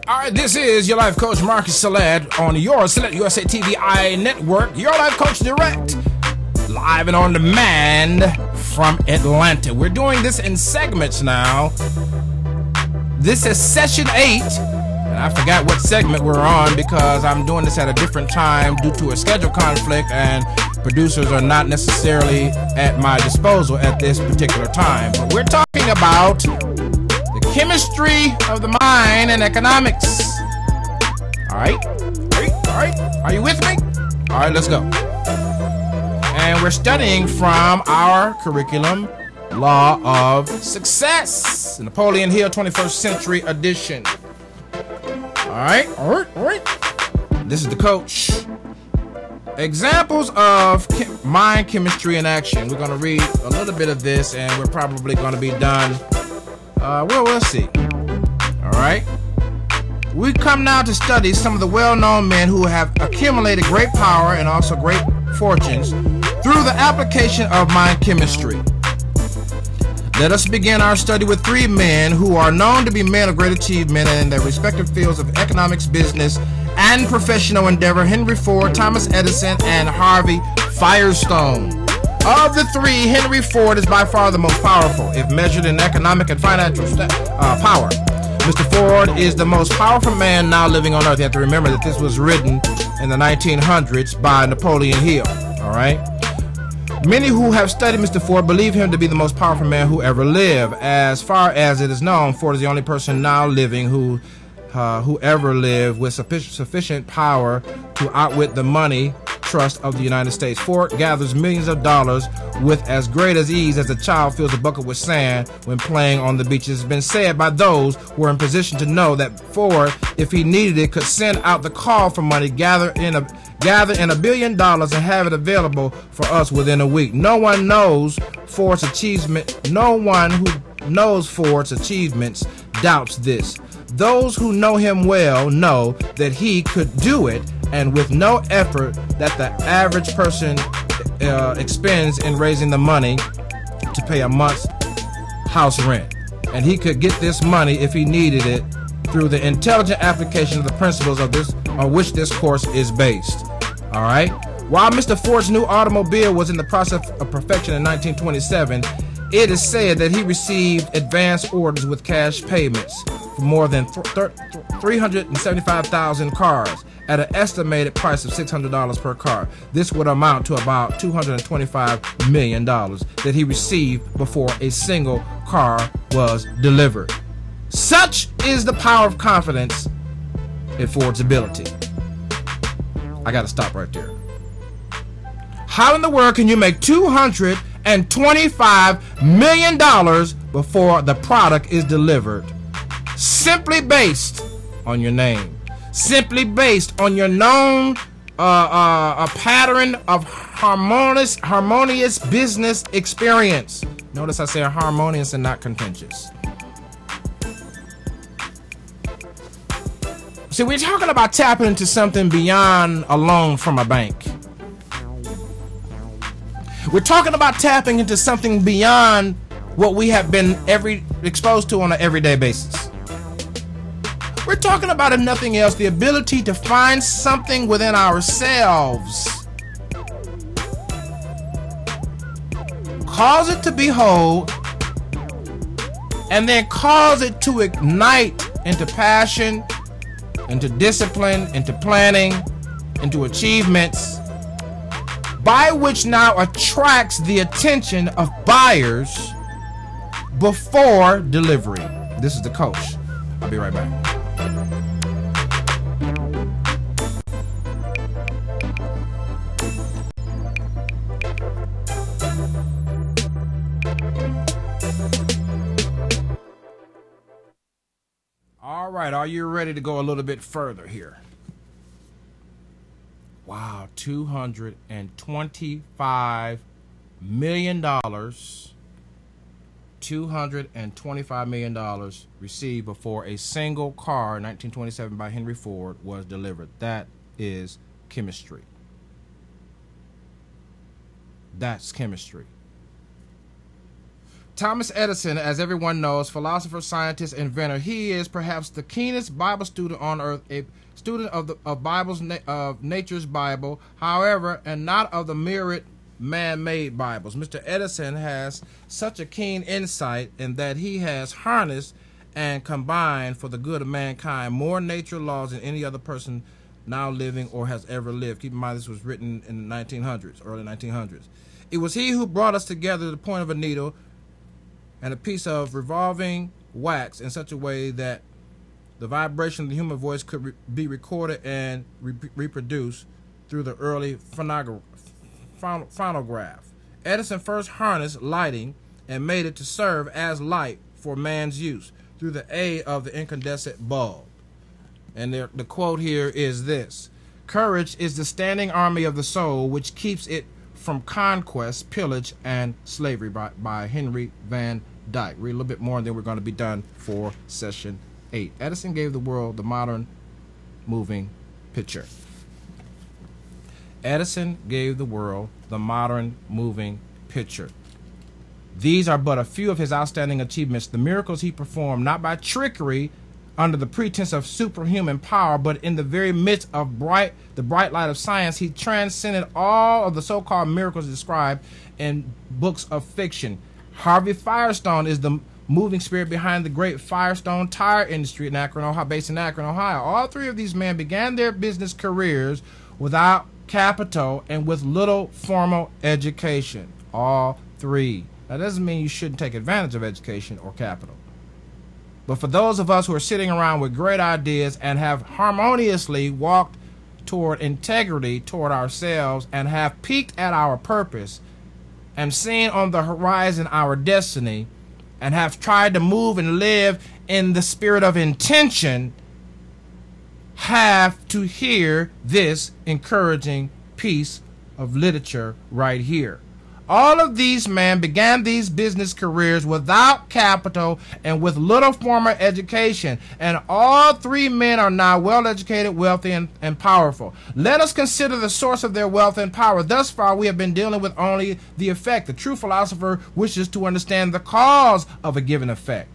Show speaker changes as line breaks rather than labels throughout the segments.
All right, this is your life coach, Marcus Salette, on your Salette USA TVI network. Your life coach direct, live and on demand from Atlanta. We're doing this in segments now. This is session 8. And I forgot what segment we're on because I'm doing this at a different time due to a schedule conflict, and producers are not necessarily at my disposal at this particular time. But we're talking about the chemistry of the mind and economics. All right? Are you with me? All right, let's go. And we're studying from our curriculum, Law of Success, Napoleon Hill 21st Century Edition. All right. This is the coach. Examples of mind chemistry in action. We're going to read a little bit of this, and we're probably going to be done. We'll see. All right. We come now to study some of the well-known men who have accumulated great power and also great fortunes through the application of mind chemistry. Let us begin our study with 3 men who are known to be men of great achievement in their respective fields of economics, business, and professional endeavor: Henry Ford, Thomas Edison, and Harvey Firestone. Of the 3, Henry Ford is by far the most powerful, if measured in economic and financial power. Mr. Ford is the most powerful man now living on earth. You have to remember that this was written in the 1900s by Napoleon Hill. All right. Many who have studied Mr. Ford believe him to be the most powerful man who ever lived. As far as it is known, Ford is the only person now living who ever lived with sufficient power to outwit the money trust of the United States. Ford gathers millions of dollars with as great as ease as a child fills a bucket with sand when playing on the beach. It has been said by those who are in position to know that Ford, if he needed it, could send out the call for money, gather in $1 billion and have it available for us within a week. No one knows Ford's achievement. No one who knows Ford's achievements doubts this. Those who know him well know that he could do it, and with no effort that the average person expends in raising the money to pay a month's house rent. And he could get this money if he needed it through the intelligent application of the principles of this on which this course is based. All right. While Mr. Ford's new automobile was in the process of perfection in 1927, it is said that he received advance orders with cash payments for more than 375,000 cars at an estimated price of $600 per car. This would amount to about $225 million that he received before a single car was delivered. Such is the power of confidence in Ford's ability. I got to stop right there. How in the world can you make $225 million before the product is delivered? Simply based on your name. Simply based on your known a pattern of harmonious business experience. Notice I say harmonious and not contentious. See, we're talking about tapping into something beyond a loan from a bank. We're talking about tapping into something beyond what we have been exposed to on an everyday basis. We're talking about, if nothing else, the ability to find something within ourselves, cause it to behold, and then cause it to ignite into passion, into discipline, into planning, into achievements, by which now attracts the attention of buyers before delivery. This is the coach. I'll be right back. All right, are you ready to go a little bit further here? Wow, $225 million. $225 million received before a single car in 1927 by Henry Ford was delivered. That is chemistry. That's chemistry. Thomas Edison, as everyone knows, philosopher, scientist, inventor, he is perhaps the keenest Bible student on earth, a student of nature's Bible, however, and not of the myriad man-made Bibles. Mr. Edison has such a keen insight in that he has harnessed and combined for the good of mankind more nature laws than any other person now living or has ever lived. Keep in mind this was written in the 1900s, early 1900s. It was he who brought us together to the point of a needle and a piece of revolving wax in such a way that the vibration of the human voice could be recorded and reproduced through the early phonograph. Edison first harnessed lighting and made it to serve as light for man's use through the aid of the incandescent bulb. And the quote here is this: "Courage is the standing army of the soul which keeps it from conquest, pillage, and slavery," by Henry Van Dyke. Read a little bit more and then we're going to be done for session 8. Edison gave the world the modern moving picture. Edison gave the world the modern moving picture. These are but a few of his outstanding achievements, the miracles he performed not by trickery under the pretense of superhuman power, but in the very midst of the bright light of science. He transcended all of the so-called miracles described in books of fiction. Harvey Firestone is the moving spirit behind the great Firestone tire industry in Akron, Ohio, based in Akron, Ohio. All three of these men began their business careers without capital and with little formal education. All three. That doesn't mean you shouldn't take advantage of education or capital. But for those of us who are sitting around with great ideas and have harmoniously walked toward integrity toward ourselves and have peeked at our purpose and seen on the horizon our destiny and have tried to move and live in the spirit of intention, have to hear this encouraging piece of literature right here. All of these men began these business careers without capital and with little formal education, and all three men are now well-educated, wealthy, and powerful. Let us consider the source of their wealth and power. Thus far, we have been dealing with only the effect. The true philosopher wishes to understand the cause of a given effect.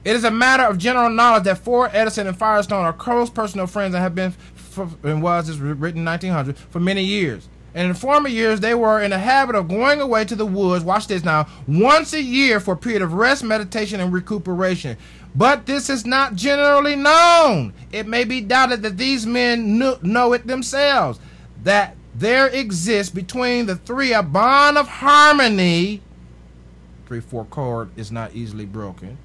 It is a matter of general knowledge that Ford, Edison, and Firestone are close personal friends and have been, this was written in 1900, for many years. And in former years, they were in the habit of going away to the woods, watch this now, once a year for a period of rest, meditation, and recuperation. But this is not generally known. It may be doubted that these men know it themselves, that there exists between the three a bond of harmony, 3/4 chord is not easily broken,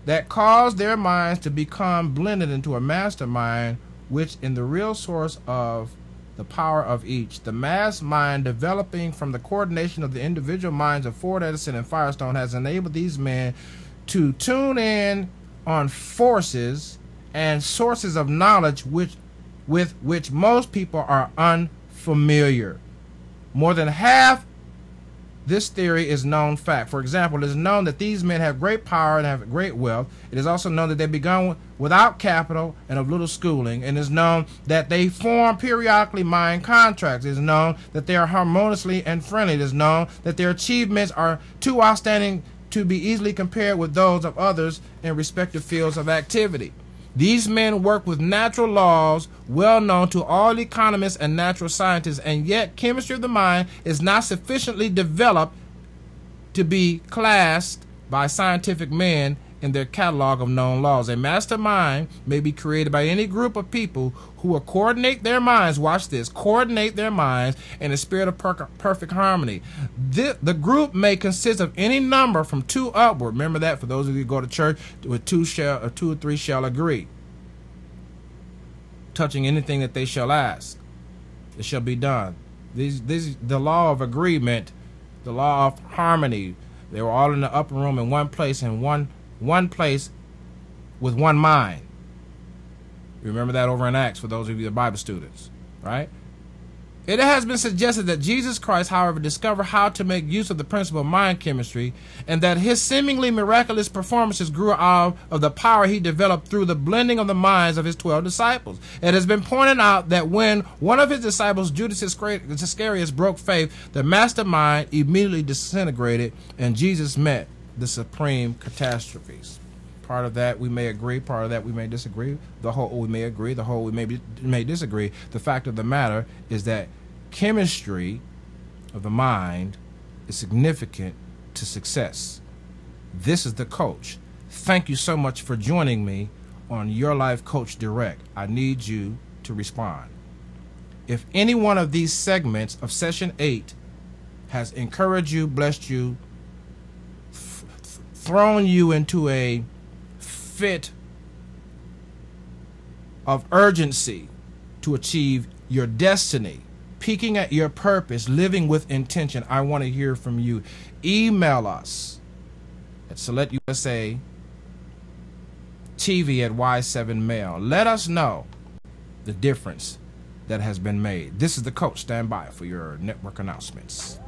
that caused their minds to become blended into a mastermind, which in the real source of the power of each, the mass mind developing from the coordination of the individual minds of Ford, Edison, and Firestone, has enabled these men to tune in on forces and sources of knowledge with which most people are unfamiliar. More than half this theory is known fact. For example, it is known that these men have great power and have great wealth. It is also known that they begun without capital and of little schooling. And it is known that they form periodically mind contracts. It is known that they are harmoniously and friendly. It is known that their achievements are too outstanding to be easily compared with those of others in respective fields of activity. These men work with natural laws well known to all economists and natural scientists, and yet chemistry of the mind is not sufficiently developed to be classed by scientific men in their catalog of known laws. A mastermind may be created by any group of people who will coordinate their minds, watch this, coordinate their minds in a spirit of perfect harmony. The group may consist of any number from 2 upward. Remember that for those of you who go to church, with 2 or 3 shall agree, touching anything that they shall ask, it shall be done. The law of agreement, the law of harmony, they were all in the upper room in one place, and one place with one mind. Remember that over in Acts for those of you that are Bible students, right? It has been suggested that Jesus Christ, however, discovered how to make use of the principle of mind chemistry, and that his seemingly miraculous performances grew out of the power he developed through the blending of the minds of his 12 disciples. It has been pointed out that when one of his disciples, Judas Iscariot, broke faith, the mastermind immediately disintegrated, and Jesus met the supreme catastrophes. Part of that we may agree, part of that we may disagree. The whole we may agree, the whole we may disagree. The fact of the matter is that chemistry of the mind is significant to success. This is the coach. Thank you so much for joining me on Your Life Coach Direct. I need you to respond. If any one of these segments of Session 8 has encouraged you, blessed you, thrown you into a fit of urgency to achieve your destiny, peaking at your purpose, living with intention, I want to hear from you. Email us at Salette USA TV at Y7Mail. Let us know the difference that has been made. This is the coach. Stand by for your network announcements.